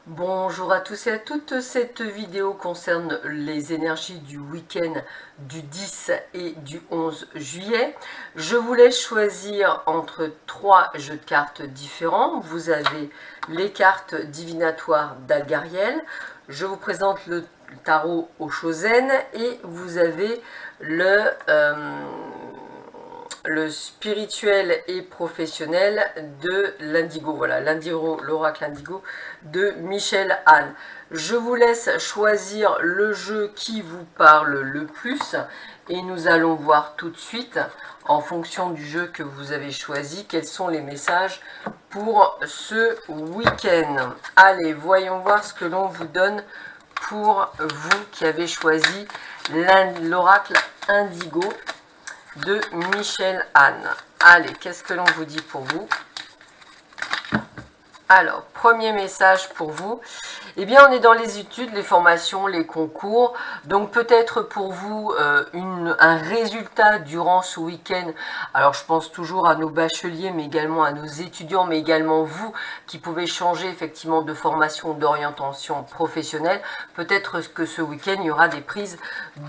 Bonjour à tous et à toutes, cette vidéo concerne les énergies du week-end du 10 et du 11 juillet. Je vous laisse choisir entre trois jeux de cartes différents. Vous avez les cartes divinatoires d'Algariel, je vous présente le tarot au Chosen et vous avez le spirituel et professionnel de l'Indigo. Voilà, l'Indigo, l'oracle Indigo de Michel Anne. Je vous laisse choisir le jeu qui vous parle le plus et nous allons voir tout de suite, en fonction du jeu que vous avez choisi, quels sont les messages pour ce week-end. Allez, voyons voir ce que l'on vous donne pour vous qui avez choisi l'oracle Indigo de Michel Anne. Allez, qu'est-ce que l'on vous dit pour vous? Alors, premier message pour vous. Eh bien, on est dans les études, les formations, les concours. Donc, peut-être pour vous, un résultat durant ce week-end. Alors, je pense toujours à nos bacheliers, mais également à nos étudiants, mais également vous qui pouvez changer effectivement de formation, d'orientation professionnelle. Peut-être que ce week-end, il y aura des prises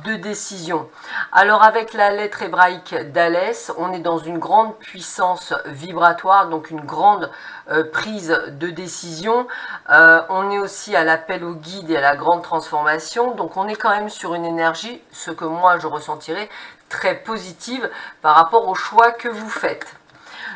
de décision. Alors, avec la lettre hébraïque d'Alès, on est dans une grande puissance vibratoire, donc une grande prise de décision. On est aussi à l'appel au guide et à la grande transformation, donc on est quand même sur une énergie, ce que moi je ressentirais, très positive par rapport au choix que vous faites.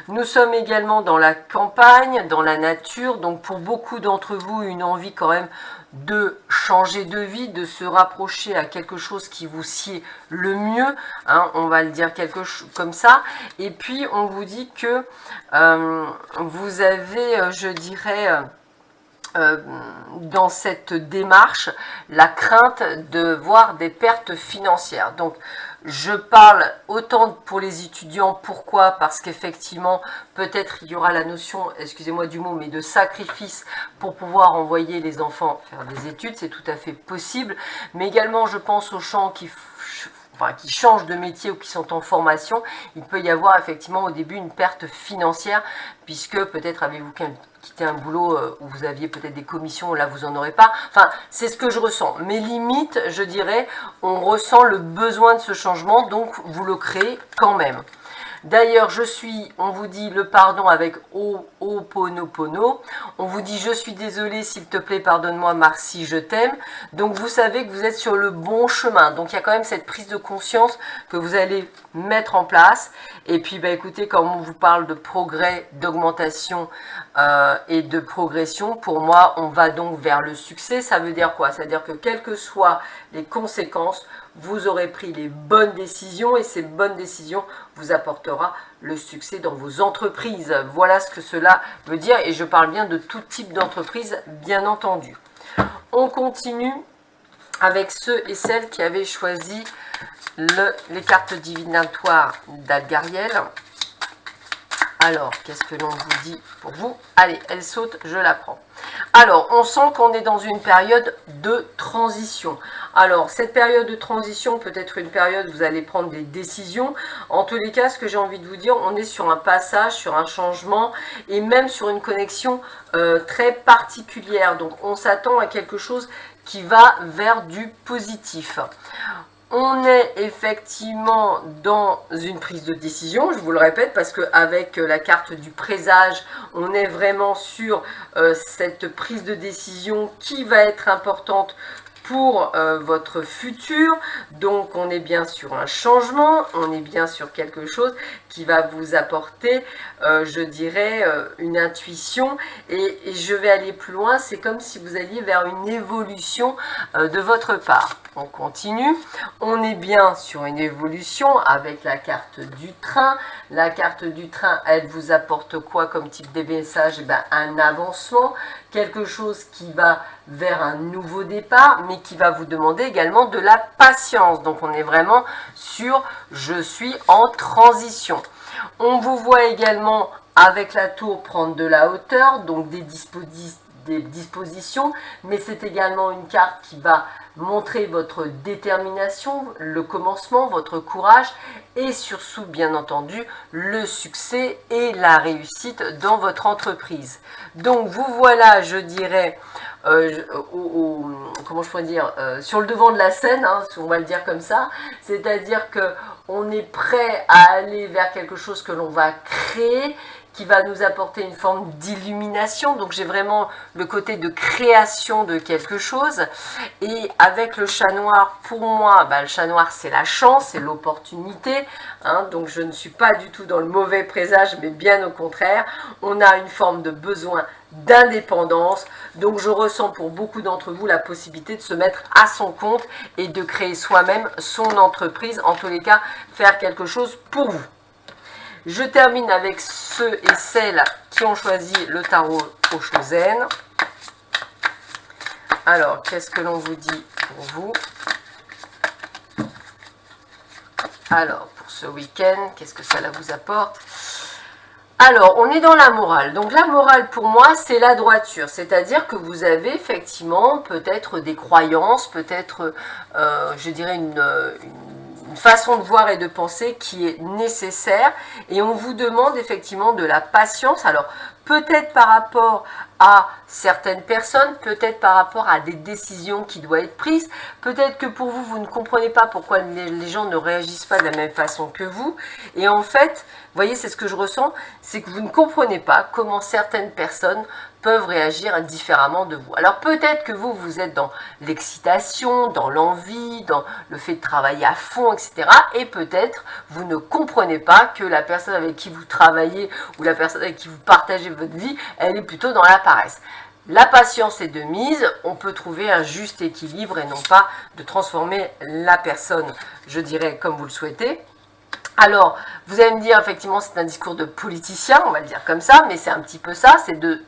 Nous sommes également dans la campagne, dans la nature, donc pour beaucoup d'entre vous, une envie quand même de changer de vie, de se rapprocher à quelque chose qui vous sied le mieux, hein, on va le dire quelque chose comme ça. Et puis on vous dit que vous avez, je dirais, dans cette démarche, la crainte de voir des pertes financières. Donc, je parle autant pour les étudiants. Pourquoi? Parce qu'effectivement, peut-être il y aura la notion, excusez-moi du mot, mais de sacrifice pour pouvoir envoyer les enfants faire des études. C'est tout à fait possible. Mais également, je pense aux gens qui changent de métier ou qui sont en formation. Il peut y avoir effectivement au début une perte financière, puisque peut-être avez-vous quitté un boulot où vous aviez peut-être des commissions, là vous n'en aurez pas. Enfin, c'est ce que je ressens. Mais limite, je dirais, on ressent le besoin de ce changement, donc vous le créez quand même. D'ailleurs, on vous dit le pardon avec Ho'oponopono. On vous dit je suis désolé, s'il te plaît, pardonne-moi, merci, je t'aime. Donc vous savez que vous êtes sur le bon chemin. Donc il y a quand même cette prise de conscience que vous allez mettre en place. Et puis bah, écoutez, comme on vous parle de progrès, d'augmentation et de progression, pour moi, on va donc vers le succès. Ça veut dire quoi? Ça veut dire que quelles que soient les conséquences, vous aurez pris les bonnes décisions et ces bonnes décisions vous apportera le succès dans vos entreprises. Voilà ce que cela veut dire et je parle bien de tout type d'entreprise, bien entendu. On continue avec ceux et celles qui avaient choisi les cartes divinatoires d'Algariel. Alors, qu'est-ce que l'on vous dit pour vous? Allez, elle saute, je la prends. Alors, on sent qu'on est dans une période de transition. Alors, cette période de transition peut être une période où vous allez prendre des décisions. En tous les cas, ce que j'ai envie de vous dire, on est sur un passage, sur un changement et même sur une connexion très particulière. Donc, on s'attend à quelque chose qui va vers du positif. On est effectivement dans une prise de décision, je vous le répète, parce qu'avec la carte du présage, on est vraiment sur cette prise de décision qui va être importante pour votre futur. Donc on est bien sur un changement, on est bien sur quelque chose qui va vous apporter, je dirais, une intuition. Et je vais aller plus loin, c'est comme si vous alliez vers une évolution de votre part. On continue, on est bien sur une évolution avec la carte du train. La carte du train, elle vous apporte quoi comme type de message? Eh bien, un avancement, quelque chose qui va vers un nouveau départ, mais qui va vous demander également de la patience. Donc on est vraiment sur « je suis en transition ». On vous voit également avec la tour prendre de la hauteur, donc des des dispositions, mais c'est également une carte qui va montrer votre détermination, le commencement, votre courage et surtout, bien entendu, le succès et la réussite dans votre entreprise. Donc, vous voilà, je dirais, comment je pourrais dire, sur le devant de la scène, hein, on va le dire comme ça, c'est-à-dire que on est prêt à aller vers quelque chose que l'on va créer, qui va nous apporter une forme d'illumination. Donc j'ai vraiment le côté de création de quelque chose. Et avec le chat noir, pour moi, le chat noir c'est la chance, c'est l'opportunité. Hein, donc je ne suis pas du tout dans le mauvais présage, mais bien au contraire. On a une forme de besoin d'indépendance. Donc je ressens pour beaucoup d'entre vous la possibilité de se mettre à son compte et de créer soi-même son entreprise. En tous les cas, faire quelque chose pour vous. Je termine avec ceux et celles qui ont choisi le tarot Oshozen. Alors, qu'est-ce que l'on vous dit pour vous? Alors, pour ce week-end, qu'est-ce que ça vous apporte? Alors, on est dans la morale. Donc, la morale, pour moi, c'est la droiture. C'est-à-dire que vous avez effectivement peut-être des croyances, peut-être, je dirais, une façon de voir et de penser qui est nécessaire. Et on vous demande effectivement de la patience. Alors, peut-être par rapport à certaines personnes, peut-être par rapport à des décisions qui doivent être prises, peut-être que pour vous, vous ne comprenez pas pourquoi les gens ne réagissent pas de la même façon que vous. Et en fait, vous voyez, c'est ce que je ressens, c'est que vous ne comprenez pas comment certaines personnes peuvent réagir différemment de vous. Alors peut-être que vous, vous êtes dans l'excitation, dans l'envie, dans le fait de travailler à fond, etc. Et peut-être vous ne comprenez pas que la personne avec qui vous travaillez ou la personne avec qui vous partagez votre vie, elle est plutôt dans la paresse. La patience est de mise, on peut trouver un juste équilibre et non pas de transformer la personne, je dirais, comme vous le souhaitez. Alors, vous allez me dire, effectivement, c'est un discours de politicien, on va le dire comme ça, mais c'est un petit peu ça,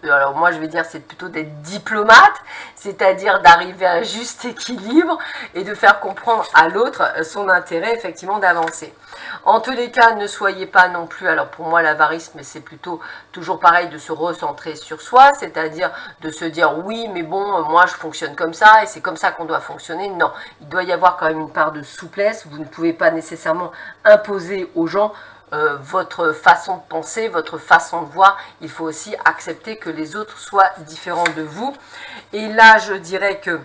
alors moi je vais dire, c'est plutôt d'être diplomate, c'est-à-dire d'arriver à un juste équilibre et de faire comprendre à l'autre son intérêt, effectivement, d'avancer. En tous les cas, ne soyez pas non plus, alors pour moi l'avarice, mais c'est plutôt toujours pareil de se recentrer sur soi, c'est-à-dire de se dire, oui, mais bon, moi je fonctionne comme ça et c'est comme ça qu'on doit fonctionner. Non, il doit y avoir quand même une part de souplesse, vous ne pouvez pas nécessairement imposer aux gens votre façon de penser, votre façon de voir. Il faut aussi accepter que les autres soient différents de vous. Et là, je dirais que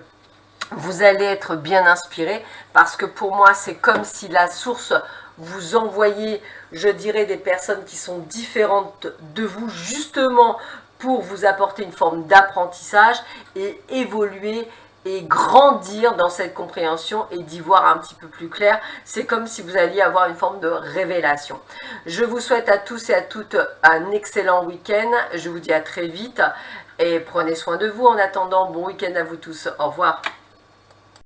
vous allez être bien inspiré parce que pour moi, c'est comme si la source vous envoyait, je dirais, des personnes qui sont différentes de vous, justement pour vous apporter une forme d'apprentissage et évoluer et grandir dans cette compréhension et d'y voir un petit peu plus clair. C'est comme si vous alliez avoir une forme de révélation. Je vous souhaite à tous et à toutes un excellent week-end. Je vous dis à très vite et prenez soin de vous. En attendant, bon week-end à vous tous. Au revoir.